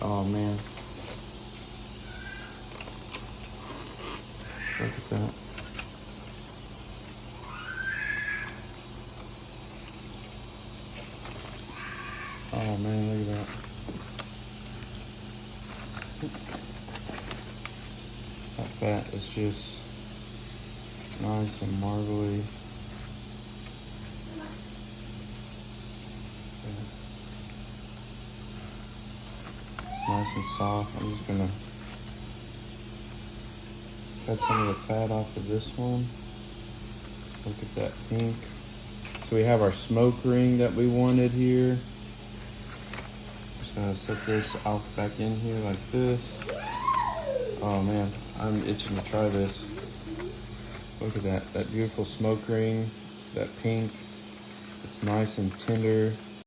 Oh man. Look at that. Oh man, look at that. That fat is just nice and marbly. It's nice and soft. I'm just gonna cut some of the fat off of this one. Look at that pink. So we have our smoke ring that we wanted here. Just gonna set this out back in here like this. Oh man, I'm itching to try this. Look at that beautiful smoke ring, that pink. It's nice and tender.